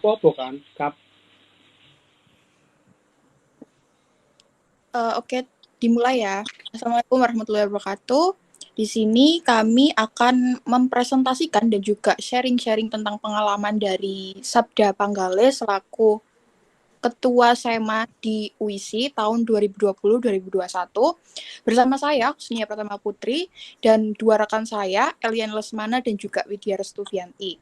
Apa kan? Kap. Oke, dimulai ya. Assalamualaikum warahmatullahi wabarakatuh. Di sini kami akan mempresentasikan dan juga sharing-sharing tentang pengalaman dari Sabda Panggale selaku Ketua SEMA di UISI tahun 2020-2021 bersama saya, Husnia Pratama Putri, dan dua rekan saya, Elian Lesmana dan juga Widya Restuvianti.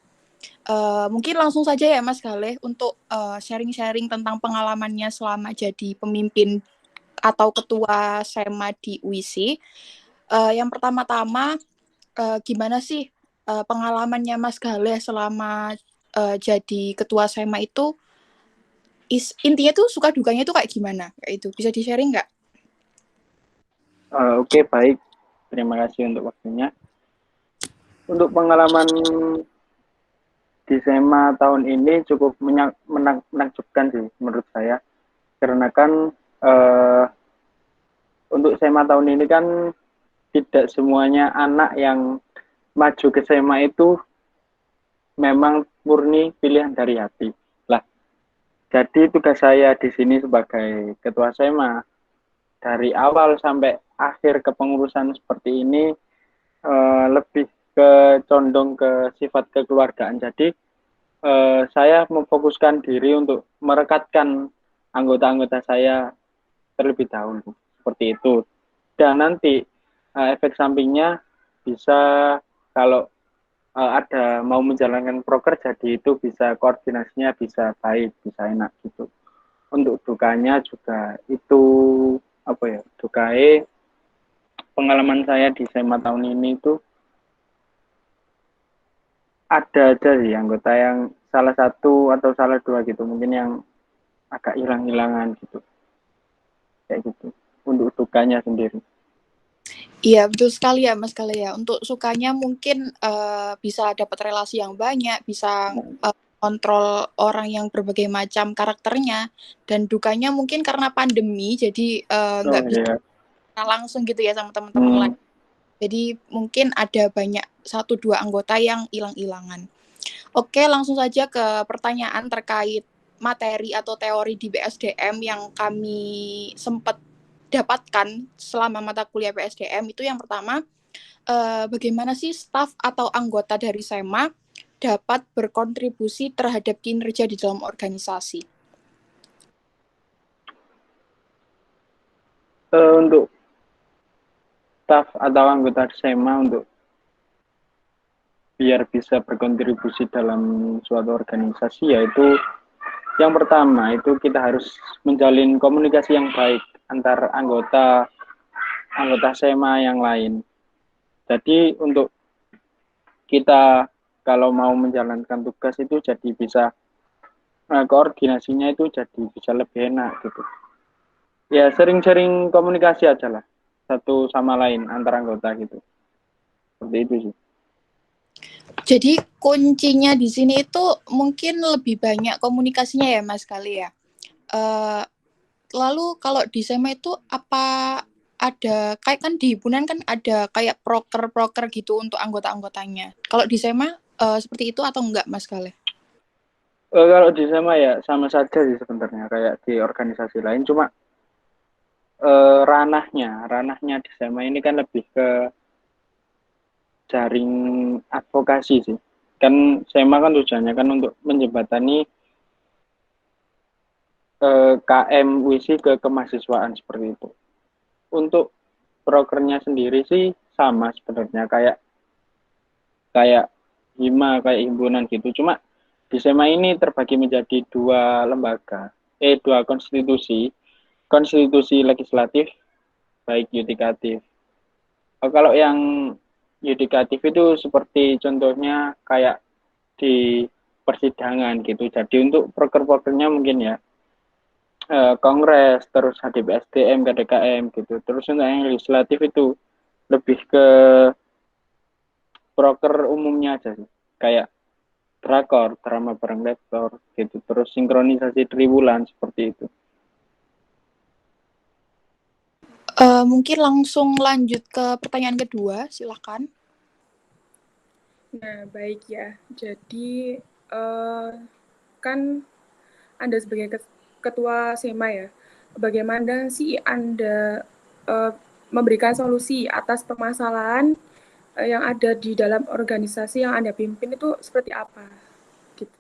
Mungkin langsung saja ya Mas Galeh untuk sharing-sharing tentang pengalamannya selama jadi pemimpin atau ketua SEMA di UISI. Yang pertama-tama, gimana sih pengalamannya Mas Galeh selama jadi ketua SEMA itu? Intinya tuh suka dukanya tuh kayak gimana? Kayak itu bisa di sharing nggak? Oke, baik. Terima kasih untuk waktunya. Untuk pengalaman di SEMA tahun ini cukup menakjubkan sih menurut saya. Karena kan untuk SEMA tahun ini kan tidak semuanya anak yang maju ke SEMA itu memang murni pilihan dari hati. Lah, jadi tugas saya di sini sebagai ketua SEMA dari awal sampai akhir kepengurusan seperti ini lebih ke condong ke sifat kekeluargaan. Jadi saya memfokuskan diri untuk merekatkan anggota-anggota saya terlebih dahulu seperti itu. Dan nanti efek sampingnya bisa kalau ada mau menjalankan proker jadi itu bisa koordinasinya bisa baik, bisa enak gitu. Untuk dukanya juga itu apa ya? Dukai pengalaman saya di SEMA tahun ini itu ada aja sih anggota yang salah satu atau salah dua gitu mungkin yang agak hilang-hilangan gitu kayak gitu untuk dukanya sendiri. Iya, betul sekali ya Mas Galeh ya. Untuk sukanya mungkin bisa dapat relasi yang banyak, bisa kontrol orang yang berbagai macam karakternya, dan dukanya mungkin karena pandemi jadi nggak Oh bisa iya. langsung gitu ya sama teman-teman Hmm, lain. Jadi mungkin ada banyak satu dua anggota yang hilang-hilangan. Oke, langsung saja ke pertanyaan terkait materi atau teori di BSDM yang kami sempat dapatkan selama mata kuliah BSDM. Itu yang pertama, bagaimana sih staf atau anggota dari SEMA dapat berkontribusi terhadap kinerja di dalam organisasi? untuk staf atau anggota SEMA untuk biar bisa berkontribusi dalam suatu organisasi yaitu yang pertama itu kita harus menjalin komunikasi yang baik antar anggota anggota SEMA yang lain. Jadi untuk kita kalau mau menjalankan tugas itu jadi bisa koordinasinya itu jadi bisa lebih enak gitu. Ya sering-sering komunikasi aja lah satu sama lain antar anggota gitu. Seperti itu sih. Jadi kuncinya di sini itu mungkin lebih banyak komunikasinya ya Mas kali ya. Uh, Lalu kalau di SEMA itu apa ada kayak kan di himpunan kan ada kayak proker-proker gitu untuk anggota-anggotanya. Kalau di SEMA seperti itu atau enggak Mas Kale? Kalau di SMA ya sama saja sih sebenarnya kayak di organisasi lain cuma ranahnya di SMA ini kan lebih ke jaring advokasi sih. Kan SMA kan tujuannya kan untuk menjembatani KM WISI ke kemahasiswaan seperti itu. Untuk prokernya sendiri sih sama sebenarnya kayak kayak kayak himpunan gitu. Cuma di SMA ini terbagi menjadi dua lembaga, dua konstitusi, konstitusi legislatif baik yudikatif. Kalau yang yudikatif itu seperti contohnya kayak di persidangan gitu. Jadi untuk proker-prokernya mungkin ya kongres, terus HDPSDM, KDKM gitu. Terus untuk yang legislatif itu lebih ke proker umumnya aja sih. Kayak drakor, drama bareng lektor gitu. Terus sinkronisasi triwulan seperti itu. Mungkin langsung lanjut ke pertanyaan kedua, silakan. Nah, baik ya. Jadi, uh, kan Anda sebagai ketua SEMA ya, bagaimana sih Anda memberikan solusi atas permasalahan yang ada di dalam organisasi yang Anda pimpin itu seperti apa? Gitu.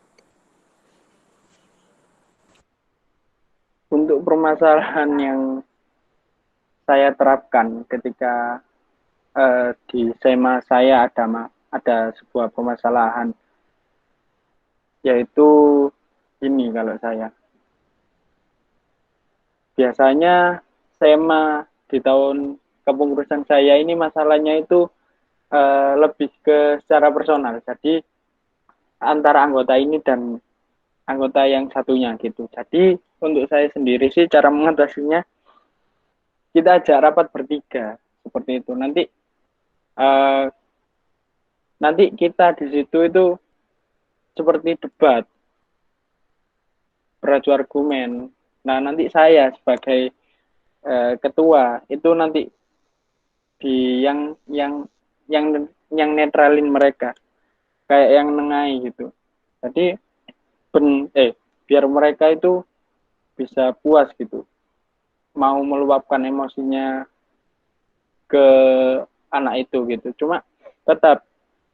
Untuk permasalahan yang saya terapkan ketika di SEMA saya ada sebuah permasalahan, yaitu ini kalau saya. Biasanya SEMA di tahun kepengurusan saya ini masalahnya itu lebih ke secara personal. Jadi antara anggota ini dan anggota yang satunya gitu. Jadi untuk saya sendiri sih cara mengatasinya kita ajak rapat bertiga seperti itu. Uh, nanti kita di situ itu seperti debat, beradu argumen. Nah nanti saya sebagai ketua itu nanti di yang netralin mereka, kayak yang nengai gitu. Jadi biar mereka itu bisa puas gitu, mau meluapkan emosinya ke anak itu gitu. Cuma tetap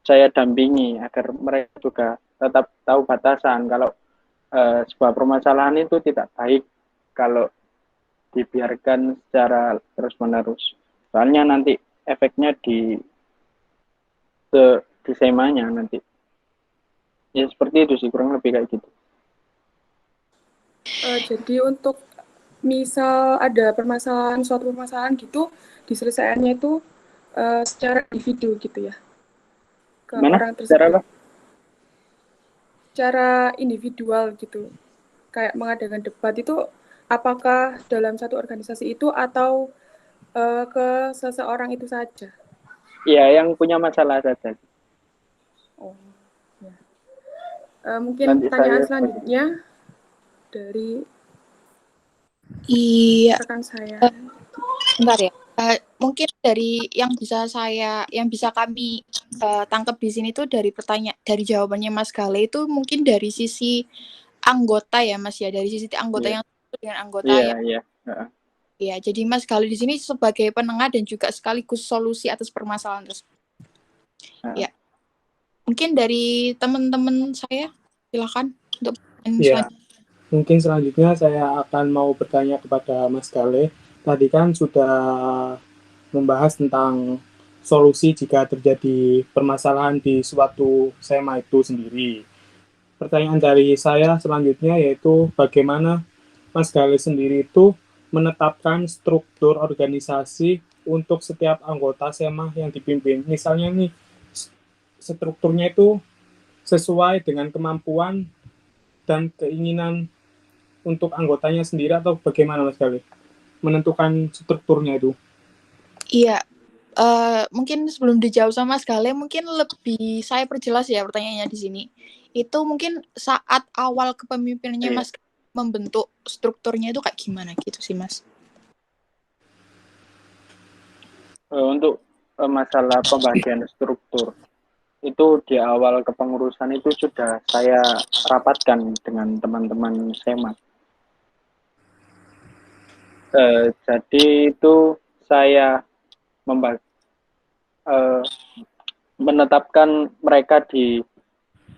saya dampingi agar mereka juga tetap tahu batasan kalau sebuah permasalahan itu tidak baik kalau dibiarkan secara terus-menerus. Soalnya nanti efeknya di semanya nanti. Ya seperti itu sih, kurang lebih kayak gitu. Jadi untuk misal ada suatu permasalahan gitu, diselesaikannya itu secara individu gitu ya, ke Gimana? orang Cara tersebut. apa? Secara individual gitu, kayak mengadakan debat itu apakah dalam satu organisasi itu atau ke seseorang itu saja? Iya, yang punya masalah saja. Oh, ya. Mungkin Nanti pertanyaan saya selanjutnya dari Iya, rekan saya. bentar ya. Mungkin yang bisa kami tangkap di sini tuh dari jawabannya Mas Gale itu mungkin dari sisi anggota ya Mas ya, dari sisi anggota yang dengan anggota yang ya. Jadi Mas Gale di sini sebagai penengah dan juga sekaligus solusi atas permasalahan tersebut. Ya. Mungkin dari teman-teman saya, silakan untuk ya. Mungkin selanjutnya saya akan mau bertanya kepada Mas Gale. Tadi kan sudah membahas tentang solusi jika terjadi permasalahan di suatu SEMA itu sendiri. Pertanyaan dari saya selanjutnya yaitu bagaimana Mas Gale sendiri itu menetapkan struktur organisasi untuk setiap anggota SEMA yang dipimpin. Misalnya nih, strukturnya itu sesuai dengan kemampuan dan keinginan untuk anggotanya sendiri atau bagaimana Mas Gale menentukan strukturnya itu? Iya, mungkin sebelum dijawab sama Mas Gale, mungkin lebih saya perjelas ya pertanyaannya di sini. Itu mungkin saat awal kepemimpinannya Mas membentuk strukturnya itu kayak gimana gitu sih Mas? Untuk masalah pembagian struktur itu di awal kepengurusan itu sudah saya rapatkan dengan teman-teman SEMA. Jadi itu saya menetapkan mereka di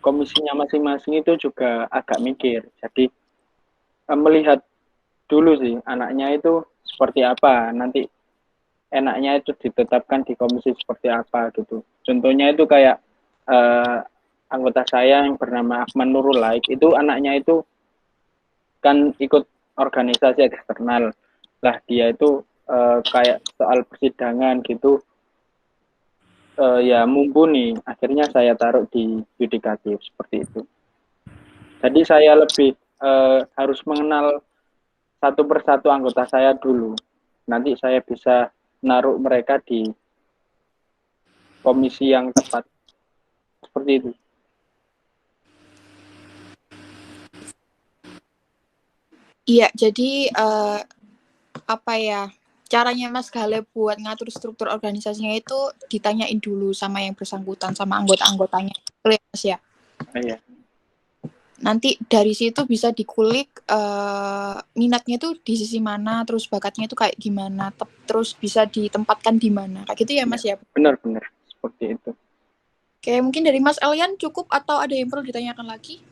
komisinya masing-masing itu juga agak mikir. Jadi melihat dulu sih anaknya itu seperti apa, nanti enaknya itu ditetapkan di komisi seperti apa gitu. Contohnya itu kayak anggota saya yang bernama Ahmad Nurul Laik, itu anaknya itu kan ikut organisasi eksternal. Lah dia itu kayak soal persidangan gitu ya mumpuni. Akhirnya saya taruh di yudikatif seperti itu. Jadi saya lebih harus mengenal satu persatu anggota saya dulu. Nanti saya bisa naruh mereka di komisi yang tepat. Seperti itu. Iya, jadi apa ya, caranya Mas Gale buat ngatur struktur organisasinya itu ditanyain dulu sama yang bersangkutan, sama anggota-anggotanya. Betul ya Mas ya? Iya. Nanti dari situ bisa dikulik minatnya tuh di sisi mana, terus bakatnya tuh kayak gimana, terus bisa ditempatkan di mana. Kayak gitu ya Mas ya. Benar-benar seperti itu. Oke, mungkin dari Mas Elian cukup atau ada yang perlu ditanyakan lagi?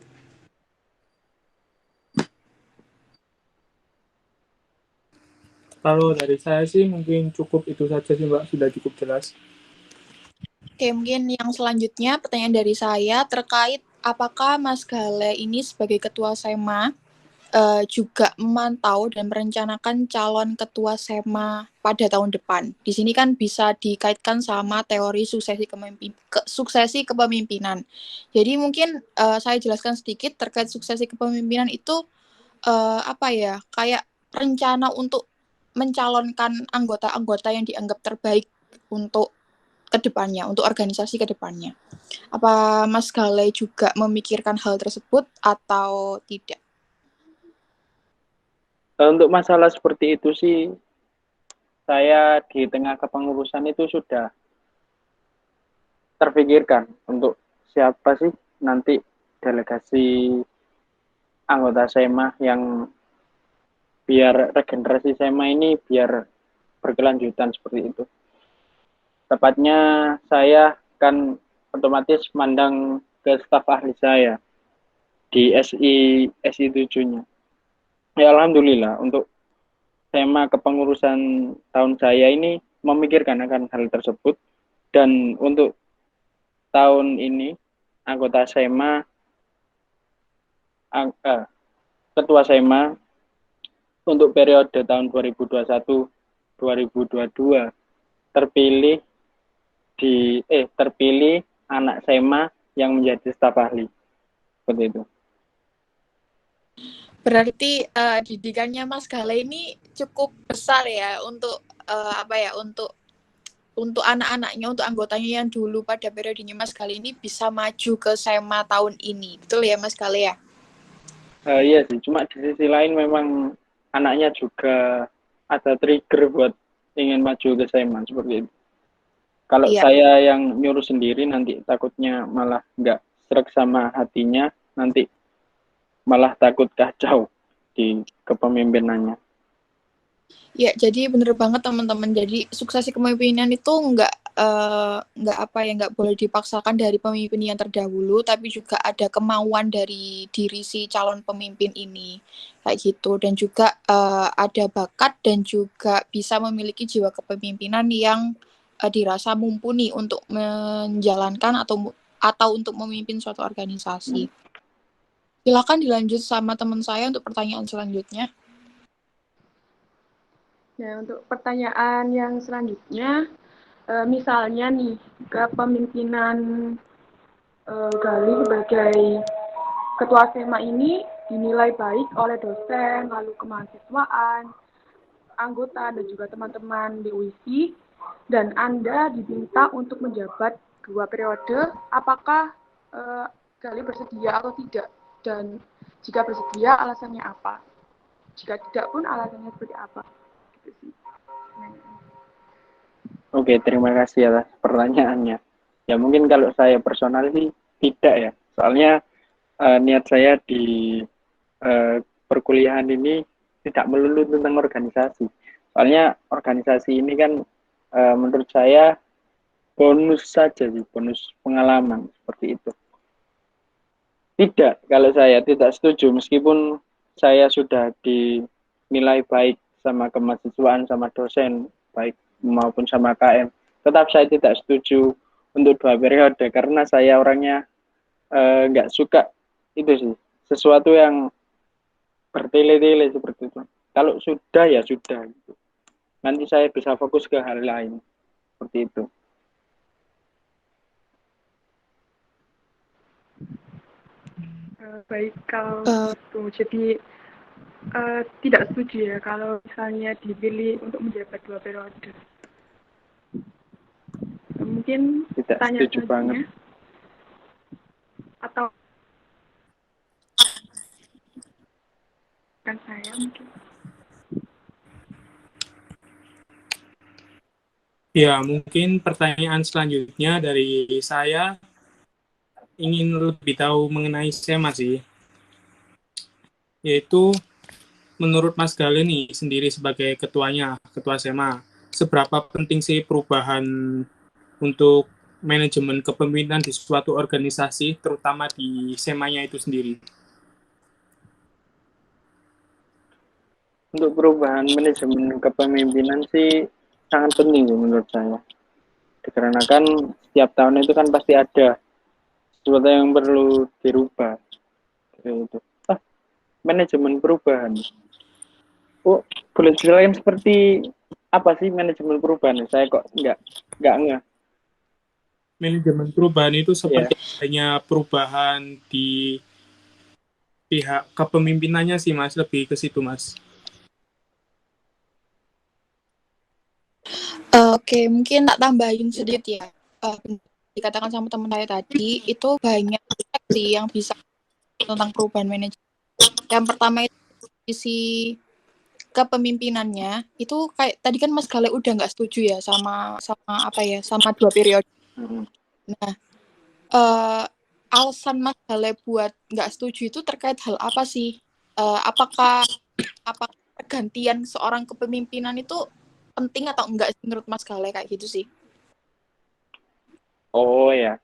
Kalau dari saya sih mungkin cukup itu saja sih Mbak, sudah cukup jelas. Oke, mungkin yang selanjutnya pertanyaan dari saya terkait apakah Mas Gale ini sebagai ketua SEMA juga memantau dan merencanakan calon ketua SEMA pada tahun depan. Di sini kan bisa dikaitkan sama teori suksesi kepemimpinan. Jadi mungkin saya jelaskan sedikit terkait suksesi kepemimpinan itu apa ya, kayak rencana untuk mencalonkan anggota-anggota yang dianggap terbaik untuk kedepannya, untuk organisasi kedepannya. Apa Mas Gale juga memikirkan hal tersebut atau tidak? Untuk masalah seperti itu sih, saya di tengah kepengurusan itu sudah terpikirkan untuk siapa sih nanti delegasi anggota SEMA yang biar regenerasi SEMA ini biar berkelanjutan seperti itu. Tepatnya saya kan otomatis mandang ke staf ahli saya di SI 7-nya. Ya alhamdulillah untuk tema kepengurusan tahun saya ini memikirkan akan hal tersebut, dan untuk tahun ini anggota SEMA ketua SEMA untuk periode tahun 2021-2022 terpilih terpilih anak SEMA yang menjadi staf ahli. Seperti itu. Berarti didikannya Mas Gale ini cukup besar ya untuk untuk anak-anaknya, untuk anggotanya yang dulu pada periodenya Mas Gale ini bisa maju ke SEMA tahun ini. Betul ya Mas Gale ya? Iya sih, cuma di sisi lain memang anaknya juga ada trigger buat ingin maju ke SEMA seperti itu. Kalau saya yang nyuruh sendiri nanti takutnya malah nggak sreg sama hatinya, nanti malah takut kacau di kepemimpinannya. Ya, jadi bener banget teman-teman. Jadi suksesi kepemimpinan itu nggak boleh dipaksakan dari pemimpin yang terdahulu, tapi juga ada kemauan dari diri si calon pemimpin ini kayak gitu. Dan juga ada bakat dan juga bisa memiliki jiwa kepemimpinan yang dirasa mumpuni untuk menjalankan atau untuk memimpin suatu organisasi. Silakan dilanjut sama teman saya untuk pertanyaan selanjutnya. Ya, untuk pertanyaan yang selanjutnya, misalnya nih, kepemimpinan Gali sebagai ketua SEMA ini dinilai baik oleh dosen, lalu kemahasiswaan, anggota, dan juga teman-teman di UISI, dan Anda diminta untuk menjabat 2 periode, apakah Gali bersedia atau tidak? Dan jika bersedia, alasannya apa? Jika tidak pun, alasannya seperti apa? Oke, terima kasih atas pertanyaannya. Ya mungkin kalau saya personal sih tidak ya. Soalnya niat saya di perkuliahan ini tidak melulu tentang organisasi. Soalnya organisasi ini kan menurut saya bonus saja sih, bonus pengalaman seperti itu. Tidak, kalau saya tidak setuju meskipun saya sudah dinilai baik sama kemahasiswaan, sama dosen, baik maupun sama KM, tetap saya tidak setuju untuk 2 periode karena saya orangnya nggak suka itu sih, sesuatu yang bertele-tele seperti itu. Kalau sudah ya sudah gitu. Nanti saya bisa fokus ke hal lain seperti itu. Baik, kalau gitu. Jadi tidak setuju ya kalau misalnya dipilih untuk menjabat 2 periode. Mungkin tidak tanya setuju banget. Atau kan saya mungkin. Ya, mungkin pertanyaan selanjutnya dari saya ingin lebih tahu mengenai SEMA sih. yaitu menurut Mas Gale nih sendiri sebagai ketuanya, ketua SMA, seberapa penting sih perubahan untuk manajemen kepemimpinan di suatu organisasi, terutama di SMA-nya itu sendiri? Untuk perubahan manajemen kepemimpinan sih sangat penting menurut saya. Dikarenakan setiap tahun itu kan pasti ada sesuatu yang perlu dirubah. Itu. Manajemen perubahan. Oh, boleh diceritain seperti apa sih manajemen perubahan? Saya kok nggak nggak. Manajemen perubahan itu Ya. seperti adanya perubahan di pihak kepemimpinannya sih Mas, lebih ke situ Mas. Oke, mungkin tak tambahin sedikit ya. Dikatakan sama teman saya tadi, itu banyak aspek sih yang bisa tentang perubahan manajemen. Yang pertama itu sisi kepemimpinannya, itu kayak tadi kan Mas Gale udah nggak setuju ya sama apa ya, sama 2 periode. Nah, alasan Mas Gale buat nggak setuju itu terkait hal apa sih? Apakah pergantian seorang kepemimpinan itu penting atau enggak sih menurut Mas Gale kayak gitu sih? Oh ya.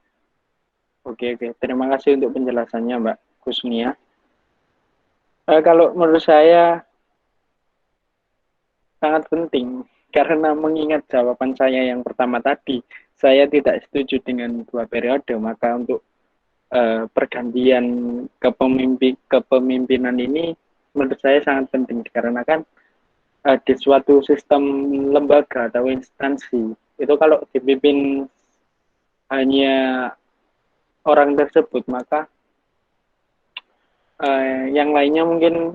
Oke. Terima kasih untuk penjelasannya Mbak Kusnia. Kalau menurut saya sangat penting karena mengingat jawaban saya yang pertama tadi, saya tidak setuju dengan 2 periode, maka untuk pergantian kepemimpinan ini menurut saya sangat penting dikarenakan di suatu sistem lembaga atau instansi itu kalau dipimpin hanya orang tersebut maka yang lainnya mungkin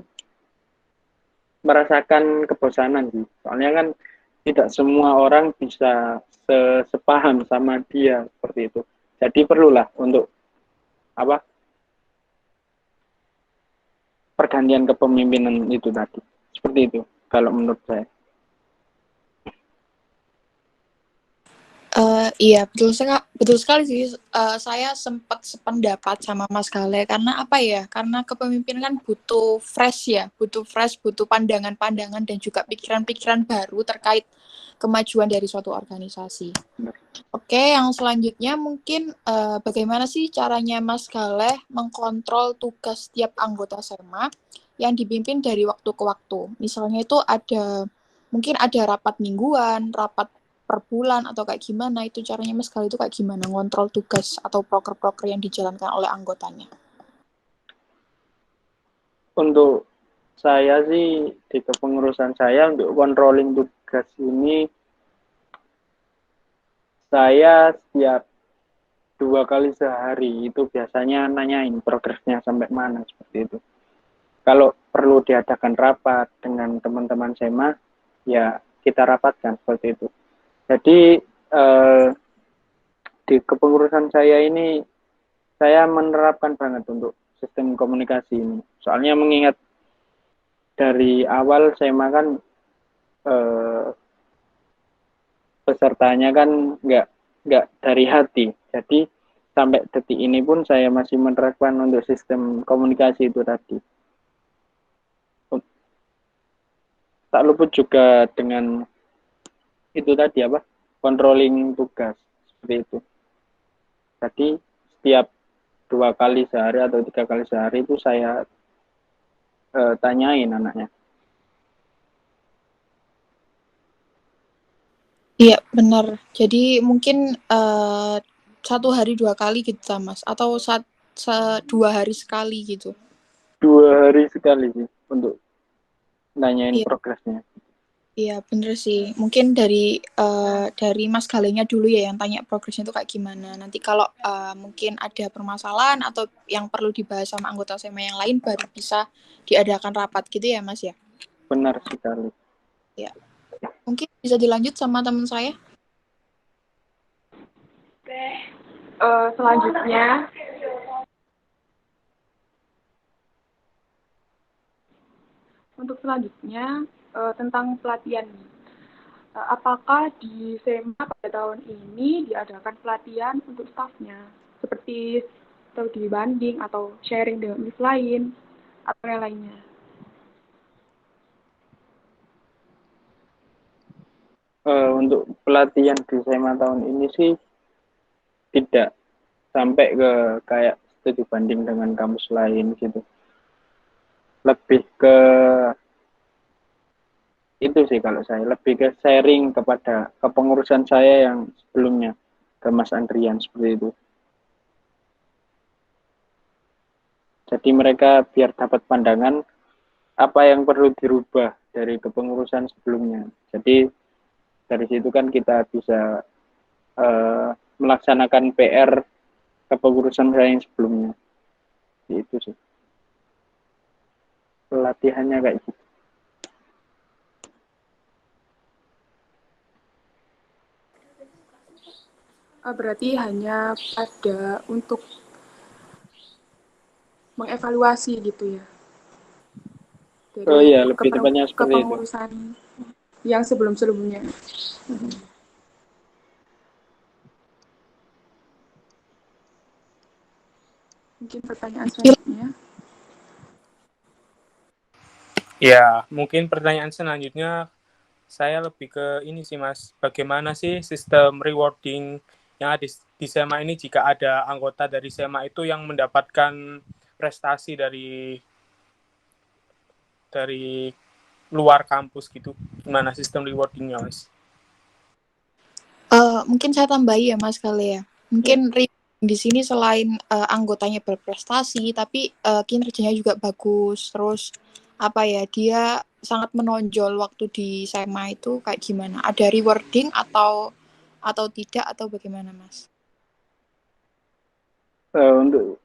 merasakan kebosanan sih. Soalnya kan tidak semua orang bisa sepaham sama dia seperti itu. Jadi perlulah untuk apa pergantian kepemimpinan itu tadi. Seperti itu kalau menurut saya. Iya, betul sekali sih. Saya sempat sependapat sama Mas Gale karena apa ya? Karena kepemimpinan kan butuh fresh ya, butuh pandangan-pandangan dan juga pikiran-pikiran baru terkait kemajuan dari suatu organisasi. Oke, yang selanjutnya mungkin bagaimana sih caranya Mas Gale mengkontrol tugas setiap anggota SMA yang dipimpin dari waktu ke waktu. Misalnya itu mungkin ada rapat mingguan, rapat per bulan atau kayak gimana, itu caranya Mas Gale itu kayak gimana ngontrol tugas atau proker-proker yang dijalankan oleh anggotanya? Untuk saya sih di kepengurusan saya untuk controlling tugas ini saya setiap 2 kali sehari itu biasanya nanyain progresnya sampai mana seperti itu. Kalau perlu diadakan rapat dengan teman-teman SMA, ya kita rapatkan seperti itu. Jadi di kepengurusan saya ini saya menerapkan banget untuk sistem komunikasi ini. Soalnya mengingat dari awal SMA kan pesertanya kan nggak dari hati. Jadi sampai detik ini pun saya masih menerapkan untuk sistem komunikasi itu tadi. Tak luput juga dengan itu tadi apa? Controlling tugas seperti itu. Jadi setiap 2 kali sehari atau 3 kali sehari itu saya tanyain anaknya. Iya, benar. Jadi mungkin 1 hari 2 kali gitu, Mas, atau 2 hari sekali gitu. 2 hari sekali sih untuk nanyain Iya. progresnya. Iya, bener sih. Mungkin dari Mas Galenya dulu ya yang tanya progresnya itu kayak gimana. Nanti kalau mungkin ada permasalahan atau yang perlu dibahas sama anggota SMA yang lain baru bisa diadakan rapat gitu ya, Mas ya? Benar sekali. Ya. Mungkin bisa dilanjut sama teman saya. Selanjutnya tentang pelatihan. Apakah di SMA pada tahun ini diadakan pelatihan untuk stafnya seperti atau dibanding atau sharing dengan univ lain atau yang lainnya? untuk pelatihan di SMA tahun ini sih tidak sampai ke kayak studi banding dengan kampus lain gitu. Lebih ke itu sih kalau saya, lebih ke sharing kepada kepengurusan saya yang sebelumnya ke Mas Andrian seperti itu. Jadi mereka biar dapat pandangan apa yang perlu dirubah dari kepengurusan sebelumnya. Jadi dari situ kan kita bisa melaksanakan PR kepengurusan saya yang sebelumnya. Itu sih. Pelatihannya kayak gitu. Berarti hanya pada untuk mengevaluasi gitu ya Oh dari iya, lebih tepatnya seperti itu. kepengurusan yang sebelum-sebelumnya. Mungkin pertanyaan selanjutnya. Ya, mungkin pertanyaan selanjutnya saya lebih ke ini sih Mas, bagaimana sih sistem rewarding yang ada di SEMA ini jika ada anggota dari SEMA itu yang mendapatkan prestasi dari luar kampus gitu, gimana sistem rewardingnya Mas? Mungkin saya tambahi ya Mas kali ya. Mungkin di sini selain anggotanya berprestasi, tapi kinerjanya juga bagus. Terus apa ya, dia sangat menonjol waktu di SMA itu kayak gimana? Ada rewarding atau tidak atau bagaimana Mas? Untuk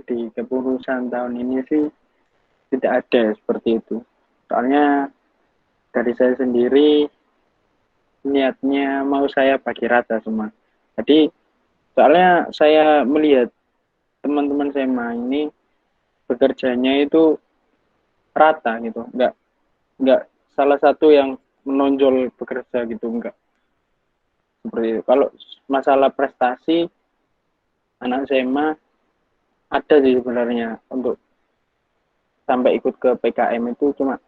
di kepengurusan tahun ini sih tidak ada seperti itu. Soalnya dari saya sendiri niatnya mau saya bagi rata semua. Jadi soalnya saya melihat teman-teman SMA ini bekerjanya itu rata gitu, nggak salah satu yang menonjol bekerja gitu, enggak seperti itu. Kalau masalah prestasi anak SMA ada sih sebenarnya untuk sampai ikut ke PKM itu, cuma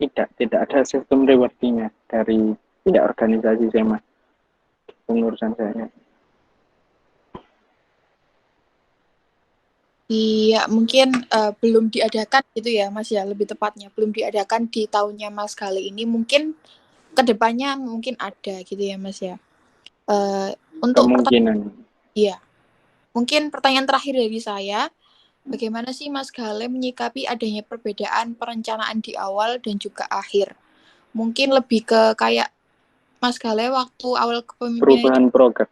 tidak ada sistem rewardingnya dari tidak organisasi SMA pengurusan saya. Iya, mungkin belum diadakan gitu ya Mas ya, lebih tepatnya belum diadakan di tahunnya Mas kali ini. Mungkin kedepannya mungkin ada gitu ya Mas ya. Untuk Kemungkinan. iya, mungkin pertanyaan terakhir dari saya, bagaimana sih Mas Gale menyikapi adanya perbedaan perencanaan di awal dan juga akhir? Mungkin lebih ke kayak Mas Gale waktu awal kepemimpinan itu, Perubahan program.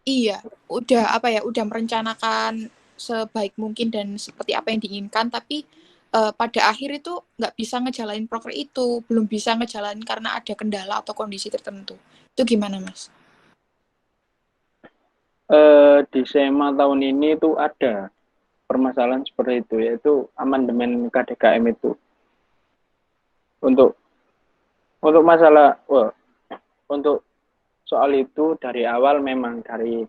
iya, udah merencanakan sebaik mungkin dan seperti apa yang diinginkan, tapi pada akhir itu nggak bisa ngejalanin proker itu, belum bisa ngejalanin karena ada kendala atau kondisi tertentu. Itu gimana Mas? Di SMA tahun ini itu ada permasalahan seperti itu, yaitu amandemen KDKM itu. Untuk masalah, untuk soal itu dari awal memang dari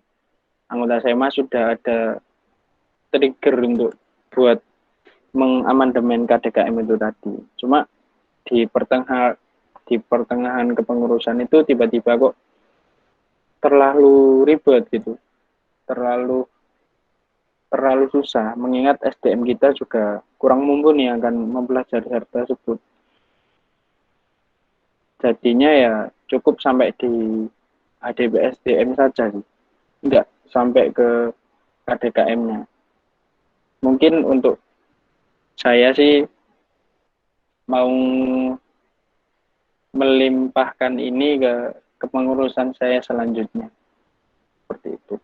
anggota SMA sudah ada trigger untuk buat mengamandemen KDKM itu tadi. Cuma di pertengahan kepengurusan itu tiba-tiba kok terlalu ribet gitu, terlalu susah, mengingat SDM kita juga kurang mumpuni akan mempelajari hal tersebut. Jadinya ya cukup sampai di ADB SDM saja sih, nggak sampai ke KDKM-nya. Mungkin untuk saya sih mau melimpahkan ini ke kepengurusan saya selanjutnya, seperti itu.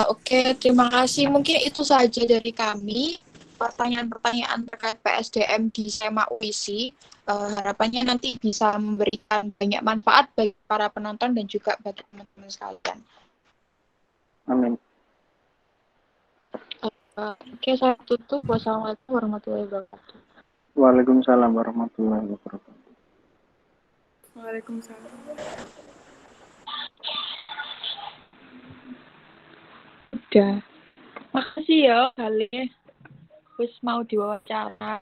Oke, terima kasih. Mungkin itu saja dari kami. Pertanyaan-pertanyaan terkait PSDM di SMA UISI. Harapannya nanti bisa memberikan banyak manfaat bagi para penonton dan juga bagi teman-teman sekalian. Amin. Oke, saya tutup. Wassalamualaikum warahmatullahi wabarakatuh. Waalaikumsalam warahmatullahi wabarakatuh. Waalaikumsalam. Udah. Makasih ya, Gale. Wis mau diwawancara.